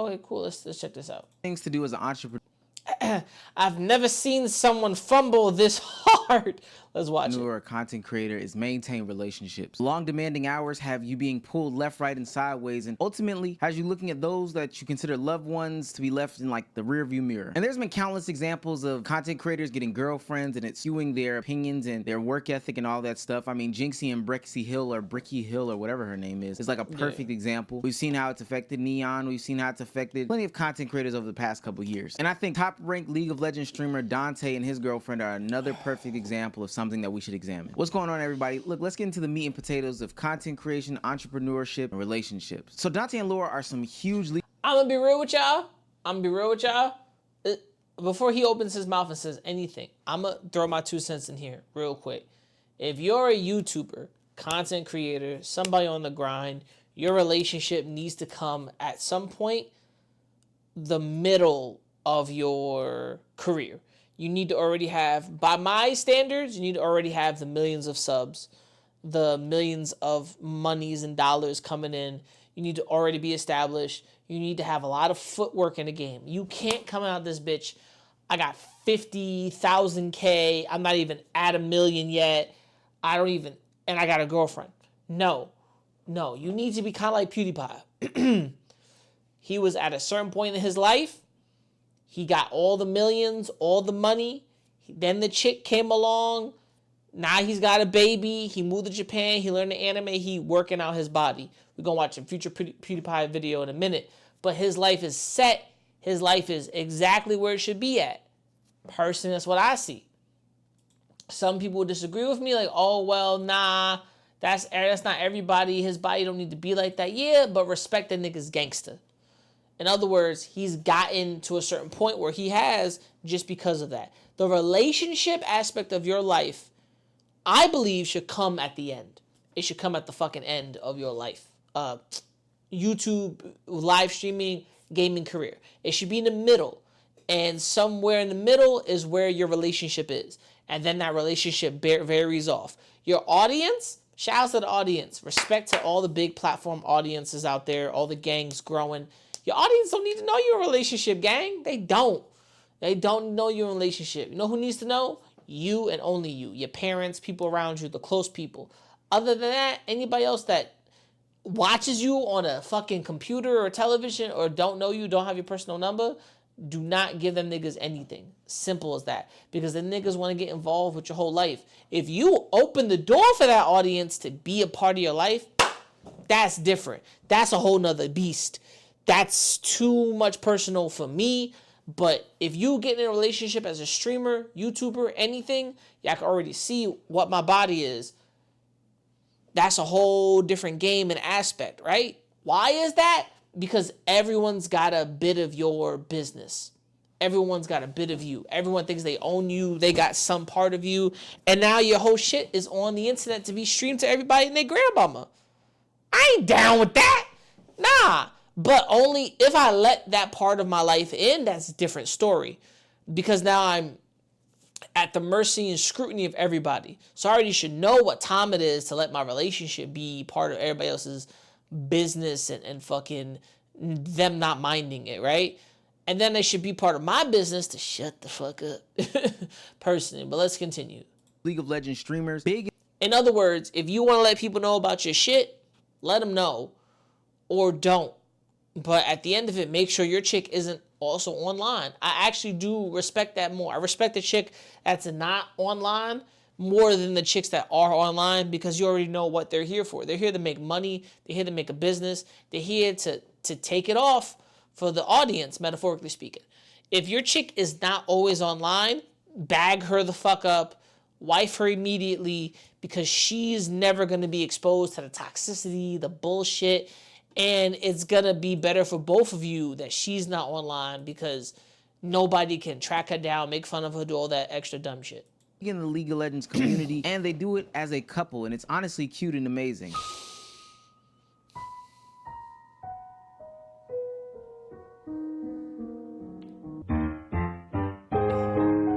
Okay, cool. Let's check this out. Things to do as an entrepreneur. I've never seen someone fumble this hard. Let's watch it. Or a content creator is maintain relationships. Long demanding hours have you being pulled left, right, and sideways, and ultimately has you looking at those that you consider loved ones to be left in like the rear view mirror. And there's been countless examples of content creators getting girlfriends and it's skewing their opinions and their work ethic and all that stuff. I mean, Jinxie and Bricky Hill or whatever her name is like a perfect example. We've seen how it's affected Neon. We've seen how it's affected plenty of content creators over the past couple years. And I think top-ranked League of Legends streamer Dante and his girlfriend are another perfect example of something that we should examine. What's going on, everybody? Look, let's get into the meat and potatoes of content creation, entrepreneurship, and relationships. So Dante and Laura are some huge I'm gonna be real with y'all. Before he opens his mouth and says anything, I'm gonna throw my 2 cents in here real quick. If you're a YouTuber, content creator, somebody on the grind, your relationship needs to come at some point the middle of your career. You need to already have, by my standards, you need to already have the millions of subs, the millions of monies and dollars coming in. You need to already be established. You need to have a lot of footwork in the game. You can't come out this bitch, I got 50,000 K, I'm not even at 1 million yet, and I got a girlfriend. No, you need to be kind of like PewDiePie. He was at a certain point in his life. He got all the millions, all the money. Then the chick came along. Now he's got a baby. He moved to Japan. He learned the anime. He working out his body. We're going to watch a future PewDiePie video in a minute. But his life is set. His life is exactly where it should be at. Personally, that's what I see. Some people disagree with me. Like, oh, well, nah. That's not everybody. His body don't need to be like that. Yeah, but respect that nigga's gangster. In other words, he's gotten to a certain point where he has just because of that. The relationship aspect of your life, I believe, should come at the end. It should come at the fucking end of your life. YouTube, live streaming, gaming career. It should be in the middle. And somewhere in the middle is where your relationship is. And then that relationship varies off. Your audience, shout out to the audience. Respect to all the big platform audiences out there, all the gangs growing. Your audience don't need to know your relationship, gang. They don't. They don't know your relationship. You know who needs to know? You and only you. Your parents, people around you, the close people. Other than that, anybody else that watches you on a fucking computer or television or don't know you, don't have your personal number, do not give them niggas anything. Simple as that. Because the niggas want to get involved with your whole life. If you open the door for that audience to be a part of your life, that's different. That's a whole nother beast. That's too much personal for me. But if you get in a relationship as a streamer, YouTuber, anything, y'all can already see what my body is. That's a whole different game and aspect, right? Why is that? Because everyone's got a bit of your business. Everyone's got a bit of you. Everyone thinks they own you. They got some part of you. And now your whole shit is on the internet to be streamed to everybody and their grandmama. I ain't down with that. Nah. But only if I let that part of my life in, that's a different story. Because now I'm at the mercy and scrutiny of everybody. So I already should know what time it is to let my relationship be part of everybody else's business and fucking them not minding it, right? And then they should be part of my business to shut the fuck up. Personally, but let's continue. League of Legends streamers, big. In other words, if you want to let people know about your shit, let them know or don't. But at the end of it, make sure your chick isn't also online. I actually do respect that more. I respect the chick that's not online more than the chicks that are online because you already know what they're here for. They're here to make money. They're here to make a business. They're here to take it off for the audience, metaphorically speaking. If your chick is not always online, bag her the fuck up, wife her immediately because she's never going to be exposed to the toxicity, the bullshit. And it's going to be better for both of you that she's not online because nobody can track her down, make fun of her, do all that extra dumb shit. In the League of Legends community, and they do it as a couple, and it's honestly cute and amazing.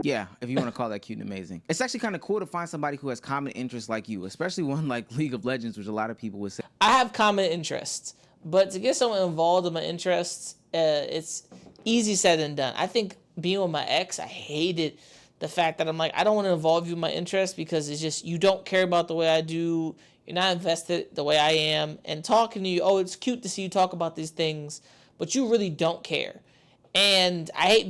Yeah, if you want to call that cute and amazing. It's actually kind of cool to find somebody who has common interests like you, especially one like League of Legends, which a lot of people would say. I have common interests, But to get someone involved in my interests, it's easy said than done. I think being with my ex, I hated the fact that I'm like, I don't want to involve you in my interests because it's just, you don't care about the way I do. You're not invested the way I am. And talking to you, oh, it's cute to see you talk about these things, but you really don't care. And I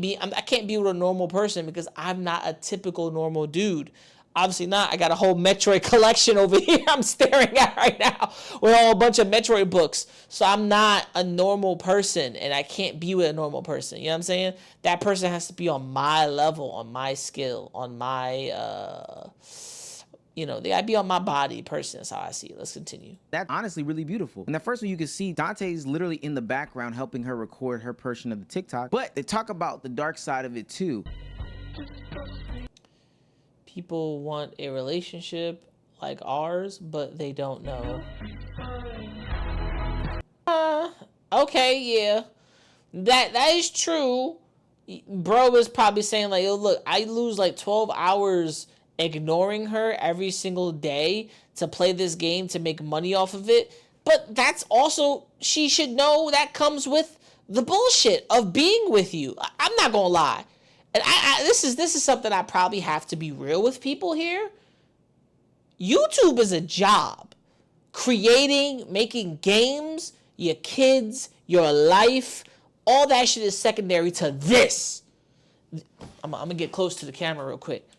can't be with a normal person because I'm not a typical normal dude. Obviously not. I got a whole Metroid collection over here I'm staring at right now with a whole bunch of Metroid books. So I'm not a normal person and I can't be with a normal person. You know what I'm saying? That person has to be on my level, on my skill, on my, they gotta be on my body person. That's how I see it. Let's continue. That's honestly really beautiful. In the first one, you can see Dante's literally in the background helping her record her portion of the TikTok. But they talk about the dark side of it too. People want a relationship like ours, but they don't know. Okay, yeah. That is true. Bro is probably saying like, yo, look, I lose like 12 hours ignoring her every single day to play this game to make money off of it. But that's also, she should know that comes with the bullshit of being with you. I'm not gonna lie. And this is something I probably have to be real with people here. YouTube is a job. Creating, making games, your kids, your life, all that shit is secondary to this. I'm gonna get close to the camera real quick.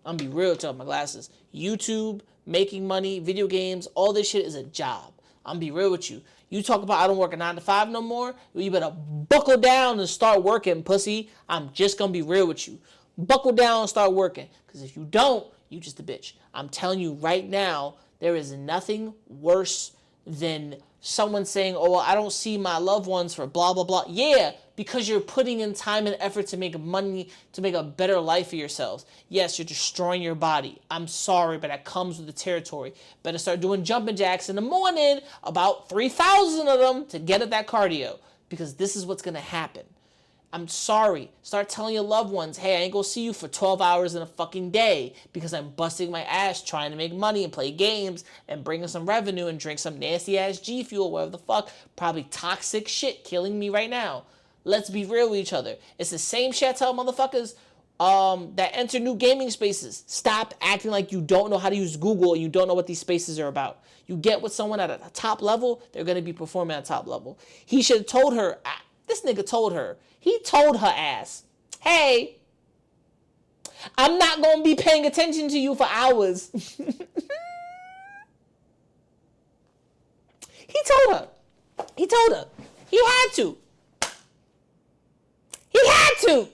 I'm gonna be real with my glasses. YouTube, making money, video games, all this shit is a job. I'm gonna be real with you. You talk about I don't work a 9 to 5 no more. You better buckle down and start working, pussy. I'm just gonna be real with you. Buckle down and start working. Because if you don't, you just a bitch. I'm telling you right now, there is nothing worse than someone saying, oh, well, I don't see my loved ones for blah, blah, blah. Yeah, because you're putting in time and effort to make money, to make a better life for yourselves. Yes, you're destroying your body. I'm sorry, but that comes with the territory. Better start doing jumping jacks in the morning, about 3,000 of them to get at that cardio, because this is what's going to happen. I'm sorry. Start telling your loved ones, hey, I ain't gonna see you for 12 hours in a fucking day because I'm busting my ass trying to make money and play games and bring in some revenue and drink some nasty ass G Fuel, whatever the fuck. Probably toxic shit killing me right now. Let's be real with each other. It's the same shit I tell motherfuckers that enter new gaming spaces. Stop acting like you don't know how to use Google and you don't know what these spaces are about. You get with someone at a top level, they're gonna be performing at a top level. He should have told her, this nigga told her, he told her ass, hey, I'm not going to be paying attention to you for hours. He told her. He told her. He had to. He had to.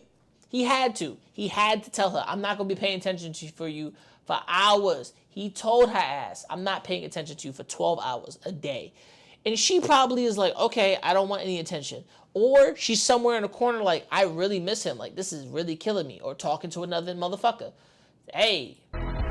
He had to. He had to tell her, I'm not going to be paying attention to for you for hours. He told her ass, I'm not paying attention to you for 12 hours a day. And she probably is like, okay, I don't want any attention. Or she's somewhere in a corner like, I really miss him. Like, this is really killing me. Or talking to another motherfucker. Hey.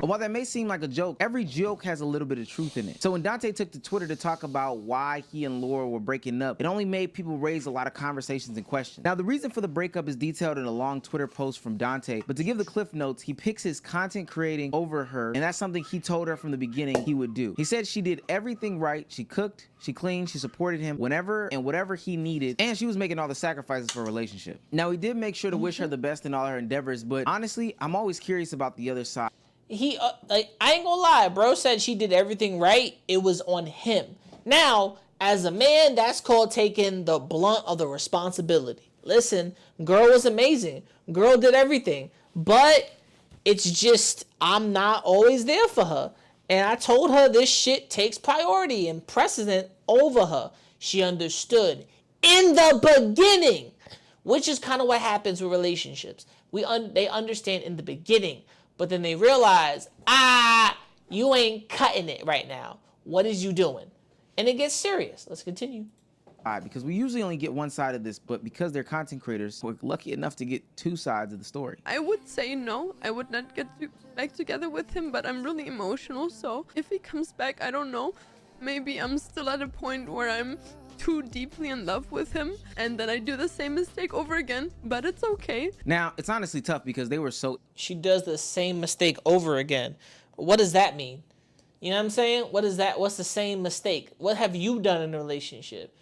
While that may seem like a joke, every joke has a little bit of truth in it. So when Dante took to Twitter to talk about why he and Laura were breaking up, it only made people raise a lot of conversations and questions. Now, the reason for the breakup is detailed in a long Twitter post from Dante, but to give the cliff notes, he picks his content creating over her, and that's something he told her from the beginning he would do. He said she did everything right. She cooked, she cleaned, she supported him whenever and whatever he needed, and she was making all the sacrifices for a relationship. Now, he did make sure to wish her the best in all her endeavors, but honestly, I'm always curious about the other side. I ain't gonna lie, bro said she did everything right. It was on him. Now, as a man, that's called taking the blunt of the responsibility. Listen, girl was amazing. Girl did everything. But it's just, I'm not always there for her. And I told her this shit takes priority and precedent over her. She understood in the beginning, which is kind of what happens with relationships. They understand in the beginning. But then they realize, you ain't cutting it right now. What is you doing? And it gets serious. Let's continue. Because we usually only get one side of this, but because they're content creators, we're lucky enough to get two sides of the story. I would say no, I would not get back together with him, but I'm really emotional, so if he comes back, I don't know. Maybe I'm still at a point where I'm too deeply in love with him and then I do the same mistake over again, but it's okay. Now, it's honestly tough because they were so... She does the same mistake over again. What does that mean? You know what I'm saying? What is that? What's the same mistake? What have you done in a relationship?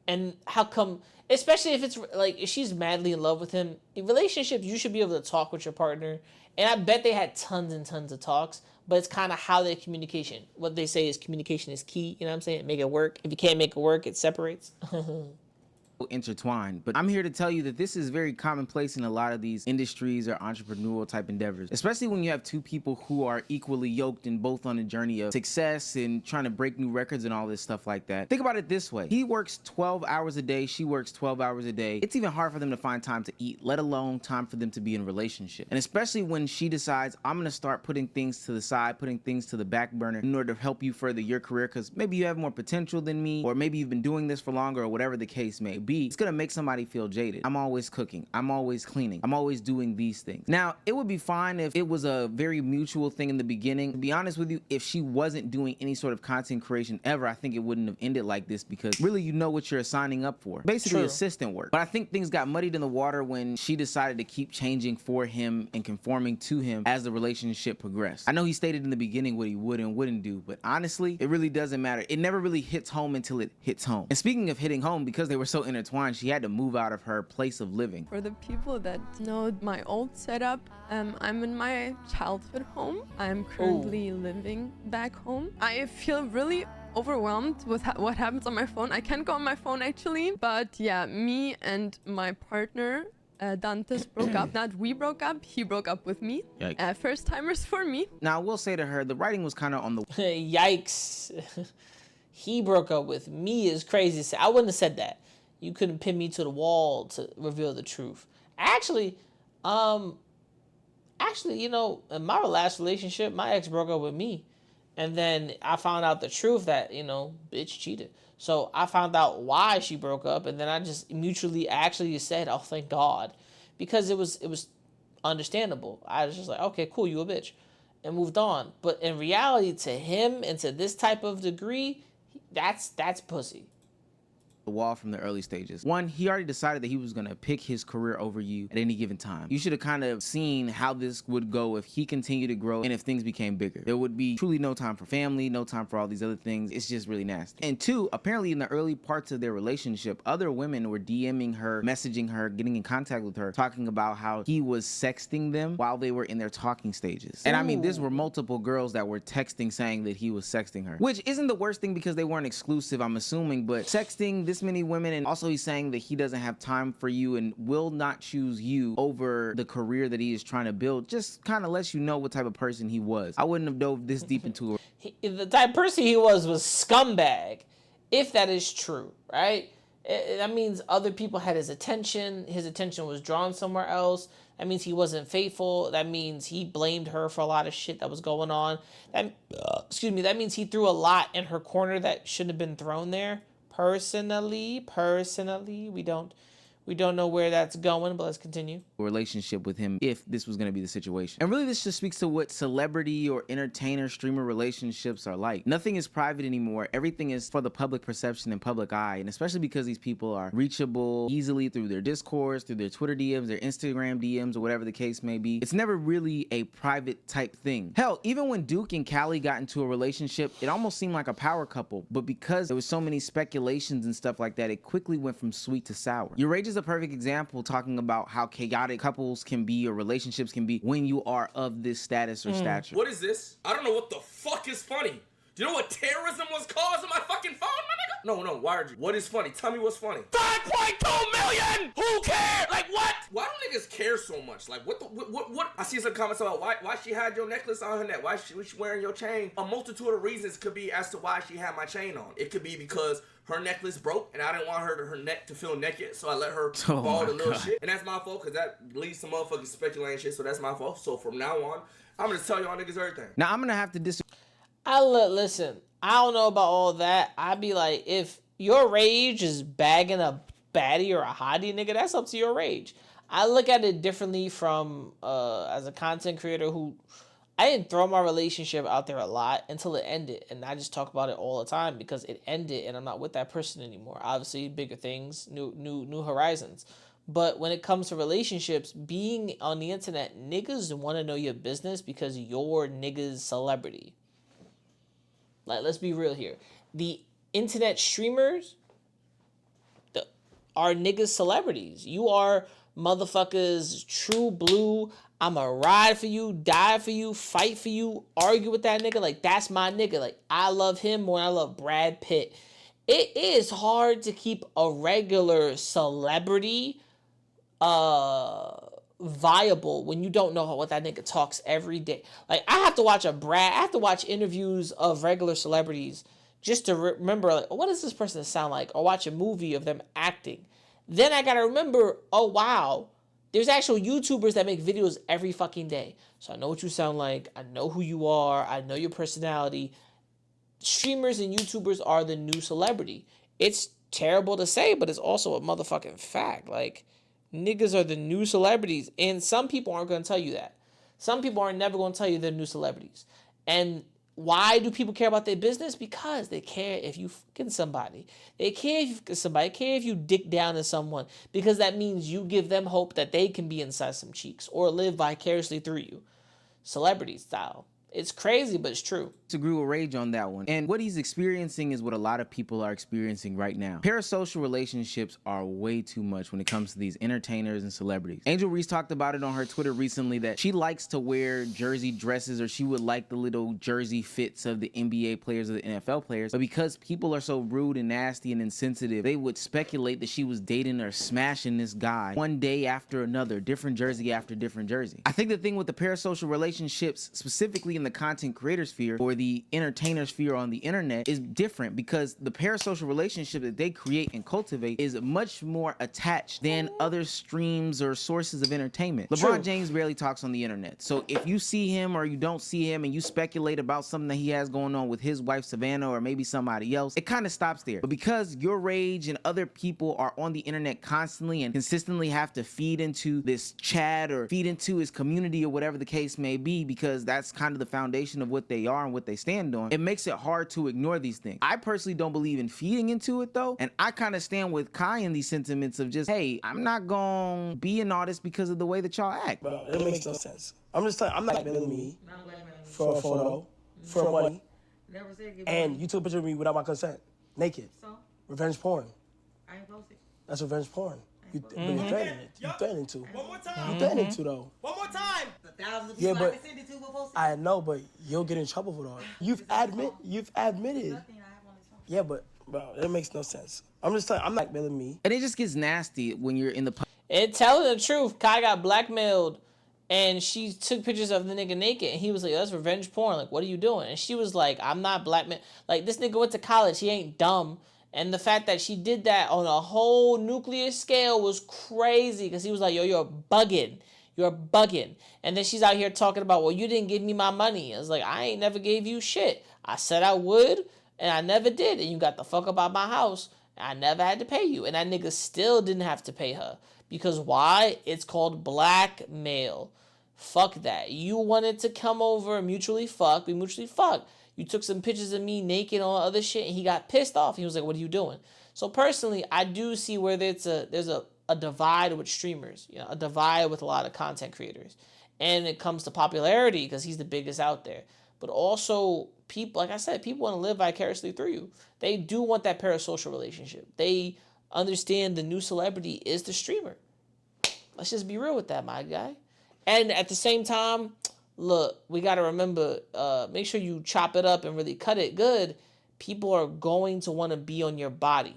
And how come, especially if it's like, if she's madly in love with him, in relationships, you should be able to talk with your partner. And I bet they had tons and tons of talks, but it's kind of how their communication. What they say is communication is key. You know what I'm saying? Make it work. If you can't make it work, it separates. Intertwined. But I'm here to tell you that this is very commonplace in a lot of these industries or entrepreneurial type endeavors, especially when you have two people who are equally yoked and both on a journey of success and trying to break new records and all this stuff like that. Think about it this way. He works 12 hours a day, she works 12 hours a day. It's even hard for them to find time to eat, let alone time for them to be in a relationship. And especially when she decides, I'm gonna start putting things to the side, putting things to the back burner in order to help you further your career, because maybe you have more potential than me, or maybe you've been doing this for longer, or whatever the case may be. It's gonna make somebody feel jaded. I'm always cooking, I'm always cleaning, I'm always doing these things. Now, it would be fine if it was a very mutual thing in the beginning. To be honest with you, if she wasn't doing any sort of content creation ever, I think it wouldn't have ended like this, because really you know what you're signing up for. Basically True. assistant work. But I think things got muddied in the water when she decided to keep changing for him and conforming to him as the relationship progressed. I know he stated in the beginning what he would and wouldn't do, but honestly, it really doesn't matter. It never really hits home until it hits home. And speaking of hitting home, because they were so intertwined, she had to move out of her place of living. For the people that know my old setup, I'm in my childhood home. I'm currently living back home. I feel really overwhelmed with what happens on my phone. I can't go on my phone actually, but yeah, me and my partner Dantes broke up. Not we broke up, he broke up with me. First timers for me. Now I will say to her, the writing was kind of on the Yikes. He broke up with me is crazy. I wouldn't have said that. You couldn't pin me to the wall to reveal the truth. Actually, you know, in my last relationship, my ex broke up with me. And then I found out the truth that, you know, bitch cheated. So I found out why she broke up, and then I just mutually actually said, oh, thank God. Because it was understandable. I was just like, okay, cool, you a bitch. And moved on. But in reality, to him and to this type of degree, that's pussy. The wall from the early stages. One, he already decided that he was going to pick his career over you at any given time. You should have kind of seen how this would go if he continued to grow and if things became bigger. There would be truly no time for family, no time for all these other things. It's just really nasty. And two, apparently in the early parts of their relationship, other women were DMing her, messaging her, getting in contact with her, talking about how he was sexting them while they were in their talking stages. And I mean, there were multiple girls that were texting saying that he was sexting her, which isn't the worst thing because they weren't exclusive, I'm assuming, but sexting this many women, and also he's saying that he doesn't have time for you and will not choose you over the career that he is trying to build, just kind of lets you know what type of person he was. I wouldn't have dove this deep into it. The type of person he was scumbag, if that is true, right? That means other people had his attention was drawn somewhere else. That means he wasn't faithful. That means he blamed her for a lot of shit that was going on. That means he threw a lot in her corner that shouldn't have been thrown there. Personally, we don't know where that's going, but let's continue. Relationship with him if this was going to be the situation. And really this just speaks to what celebrity or entertainer streamer relationships are like. Nothing is private anymore. Everything is for the public perception and public eye, and especially because these people are reachable easily through their Discords, through their Twitter DMs, their Instagram DMs, or whatever the case may be. It's never really a private type thing. Hell, even when Duke and Callie got into a relationship, it almost seemed like a power couple, but because there was so many speculations and stuff like that, it quickly went from sweet to sour. Your rage is a perfect example talking about how chaotic couples can be or relationships can be when you are of this status or stature. What is this? I don't know what the fuck is funny. Do you know what terrorism was caused on my fucking phone, my nigga? No, why are you? What is funny? Tell me what's funny. 5.2 million! Who cares? Like what? Why do niggas care so much? Like what? I see some comments about why she had your necklace on her neck. Why she wearing your chain? A multitude of reasons could be as to why she had my chain on. It could be because her necklace broke and I didn't want her neck to feel naked, so I let her ball the little shit. And that's my fault because that leads to motherfucking speculating shit, so that's my fault. So from now on, I'm gonna tell y'all niggas everything. Now I'm gonna have to disagree. Listen, I don't know about all that. I'd be like, if your rage is bagging a baddie or a hottie, nigga, that's up to your rage. I look at it differently from as a content creator who I didn't throw my relationship out there a lot until it ended, and I just talk about it all the time because it ended and I'm not with that person anymore. Obviously, bigger things, new horizons. But when it comes to relationships, being on the internet, niggas want to know your business because you're niggas celebrity. Like, let's be real here. The internet streamers, are niggas celebrities. You are motherfuckers true blue. I'ma ride for you, die for you, fight for you, argue with that nigga. Like, that's my nigga. Like, I love him more than I love Brad Pitt. It is hard to keep a regular celebrity viable when you don't know what that nigga talks every day. Like, I have to watch interviews of regular celebrities just to remember, like, what does this person sound like? Or watch a movie of them acting. Then I gotta remember, oh wow, there's actual YouTubers that make videos every fucking day. So I know what you sound like, I know who you are, I know your personality. Streamers and YouTubers are the new celebrity. It's terrible to say, but it's also a motherfucking fact. Like, niggas are the new celebrities, and some people aren't going to tell you that. Some people are never going to tell you they're new celebrities. And why do people care about their business? Because they care if you fucking somebody. They care if you fucking somebody. They care if you dick down to someone, because that means you give them hope that they can be inside some cheeks or live vicariously through you. Celebrity style. It's crazy, but it's true. Disagree with Rage on that one. And what he's experiencing is what a lot of people are experiencing right now. Parasocial relationships are way too much when it comes to these entertainers and celebrities. Angel Reese talked about it on her Twitter recently that she likes to wear jersey dresses, or she would like the little jersey fits of the NBA players or the NFL players. But because people are so rude and nasty and insensitive, they would speculate that she was dating or smashing this guy one day after another, different jersey after different jersey. I think the thing with the parasocial relationships, specifically in the content creator sphere or the entertainer sphere on the internet, is different, because the parasocial relationship that they create and cultivate is much more attached than other streams or sources of entertainment. LeBron James barely talks on the internet. So if you see him or you don't see him and you speculate about something that he has going on with his wife Savannah or maybe somebody else, it kind of stops there. But because your Rage and other people are on the internet constantly and consistently have to feed into this chat or feed into his community or whatever the case may be, because that's kind of the foundation of what they are and what they stand on, it makes it hard to ignore these things. I personally don't believe in feeding into it though, and I kind of stand with Kai in these sentiments of just, hey, I'm not gonna be an artist because of the way that y'all act. Bro, it makes no sense. I'm just telling you, I'm not blackmailing me for a photo, for money, and you took a picture of me without my consent, naked. So? Revenge porn. I ain't posted. That's revenge porn. You're threatening it. You're threatening to. One more time. You're threatening to, though. One more time. Yeah, but I know, but you'll get in trouble for that. You've admitted. Yeah, but bro, it makes no sense. I'm just telling you, I'm not blackmailing me. And it just gets nasty when you're in the. It telling the truth. Kai got blackmailed, and she took pictures of the nigga naked, and he was like, "That's revenge porn. Like, what are you doing?" And she was like, "I'm not blackmail. Like, this nigga went to college. He ain't dumb." And the fact that she did that on a whole nuclear scale was crazy, because he was like, yo, you're bugging. You're bugging. And then she's out here talking about, well, you didn't give me my money. I was like, I ain't never gave you shit. I said I would, and I never did. And you got the fuck up out my house, and I never had to pay you. And that nigga still didn't have to pay her. Because why? It's called blackmail. Fuck that. You wanted to come over and mutually fuck. We mutually fuck. You took some pictures of me naked on other shit, and he got pissed off. He was like, what are you doing? So personally, I do see where there's a divide with streamers, you know, a divide with a lot of content creators. And it comes to popularity, because he's the biggest out there. But also, people, like I said, people want to live vicariously through you. They do want that parasocial relationship. They understand the new celebrity is the streamer. Let's just be real with that, my guy. And at the same time, look, we got to remember, make sure you chop it up and really cut it good. People are going to want to be on your body.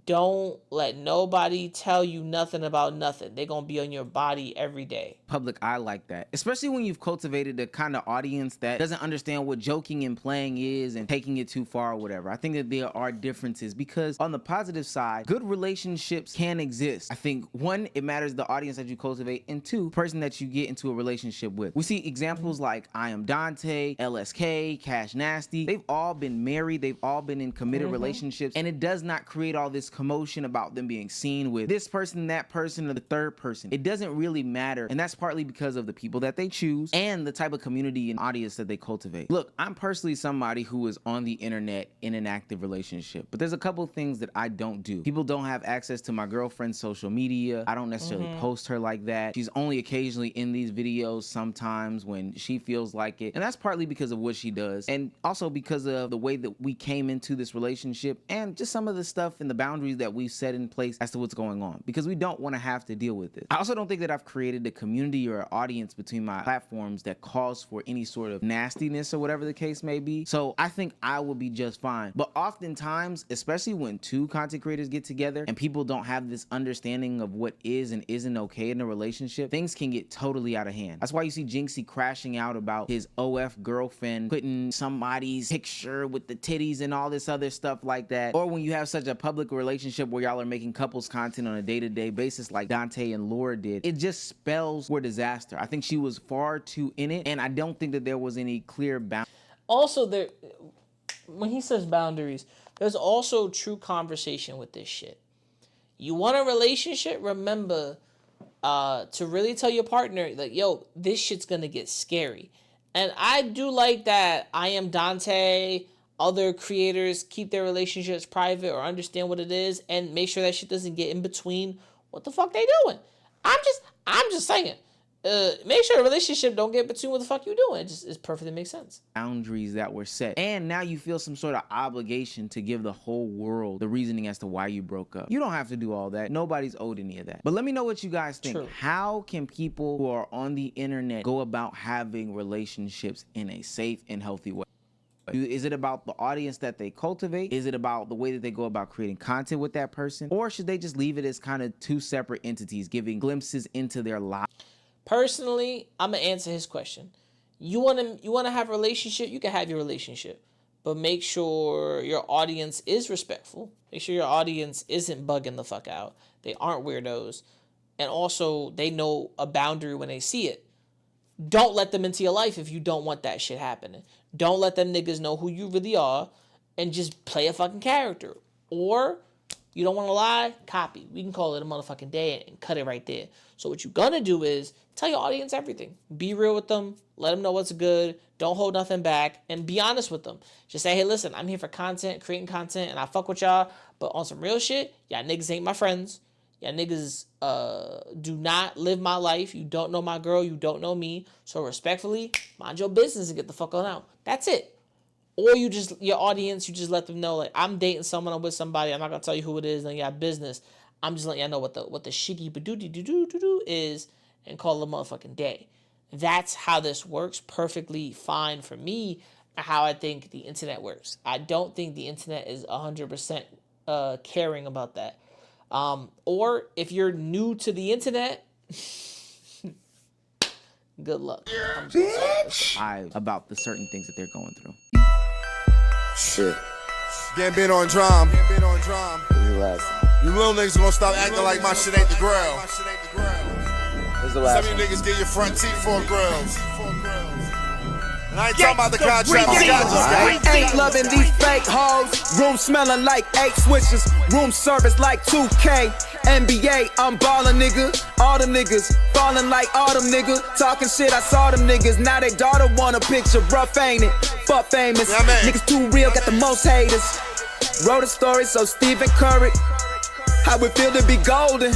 Don't let nobody tell you nothing about nothing. They're going to be on your body every day. Public eye like that, especially when you've cultivated a kind of audience that doesn't understand what joking and playing is and taking it too far or whatever. I think that there are differences, because on the positive side, good relationships can exist. I think one, it matters the audience that you cultivate, and two, the person that you get into a relationship with. We see examples like I Am Dante, LSK, Cash Nasty. They've all been married. They've all been in committed relationships, and it does not create all this commotion about them being seen with this person, that person, or the third person. It doesn't really matter, and that's partly because of the people that they choose and the type of community and audience that they cultivate. Look, I'm personally somebody who is on the internet in an active relationship, but there's a couple things that I don't do. People don't have access to my girlfriend's social media. I don't necessarily post her like that. She's only occasionally in these videos sometimes when she feels like it, and that's partly because of what she does, and also because of the way that we came into this relationship and just some of the stuff and the boundaries boundaries that we've set in place as to what's going on, because we don't want to have to deal with this. I also don't think that I've created a community or an audience between my platforms that calls for any sort of nastiness or whatever the case may be. So I think I will be just fine. But oftentimes, especially when two content creators get together and people don't have this understanding of what is and isn't okay in a relationship, things can get totally out of hand. That's why you see Jinxie crashing out about his OF girlfriend putting somebody's picture with the titties and all this other stuff like that. Or when you have such a public relationship where y'all are making couples content on a day-to-day basis like Dante and Laura did, it just spells for disaster. I think she was far too in it, and I don't think that there was any clear boundaries. Also, when he says boundaries, there's also true conversation with this shit. You want a relationship? Remember to really tell your partner, like, yo, this shit's gonna get scary. And I do like that I Am Dante, other creators keep their relationships private or understand what it is and make sure that shit doesn't get in between what the fuck they doing. I'm just saying. Make sure the relationship don't get between what the fuck you doing. It perfectly makes sense. Boundaries that were set, and now you feel some sort of obligation to give the whole world the reasoning as to why you broke up. You don't have to do all that. Nobody's owed any of that. But let me know what you guys think. True. How can people who are on the internet go about having relationships in a safe and healthy way? Is it about the audience that they cultivate? Is it about the way that they go about creating content with that person? Or should they just leave it as kind of two separate entities giving glimpses into their lives? Personally, I'm gonna answer his question. You wanna have a relationship, you can have your relationship. But make sure your audience is respectful. Make sure your audience isn't bugging the fuck out. They aren't weirdos. And also, they know a boundary when they see it. Don't let them into your life if you don't want that shit happening. Don't let them niggas know who you really are and just play a fucking character. Or, you don't want to lie, copy. We can call it a motherfucking day and cut it right there. So what you're gonna do is tell your audience everything. Be real with them. Let them know what's good. Don't hold nothing back. And be honest with them. Just say, hey, listen, I'm here for content, creating content, and I fuck with y'all. But on some real shit, y'all niggas ain't my friends. Y'all niggas do not live my life. You don't know my girl. You don't know me. So respectfully, mind your business and get the fuck on out. That's it. Or you just, your audience, you just let them know, like, I'm dating someone, I'm with somebody. I'm not going to tell you who it is. None of y'all business. I'm just letting y'all know what the shiggy badoo is and call it a motherfucking day. That's how this works perfectly fine for me and how I think the internet works. I don't think the internet is 100% caring about that. Or if you're new to the internet, good luck. Bitch! About the certain things that they're going through. Shit. Getting on drum. This is the last one. You little niggas gonna stop acting like my shit ain't the grill. This is the last Some of one. you niggas get your front teeth for grills. And I ain't talking about the contract. I Ain't loving these fake hoes. Room smelling like 8 switches. Room service like 2K. NBA, I'm ballin', nigga. All them niggas falling like autumn, nigga. Talking shit, I saw them niggas. Now they daughter want a picture. Rough, ain't it? Fuck famous. Yeah, man. Niggas too real, got the most haters. Wrote a story, so Stephen Curry. How it feel to be golden.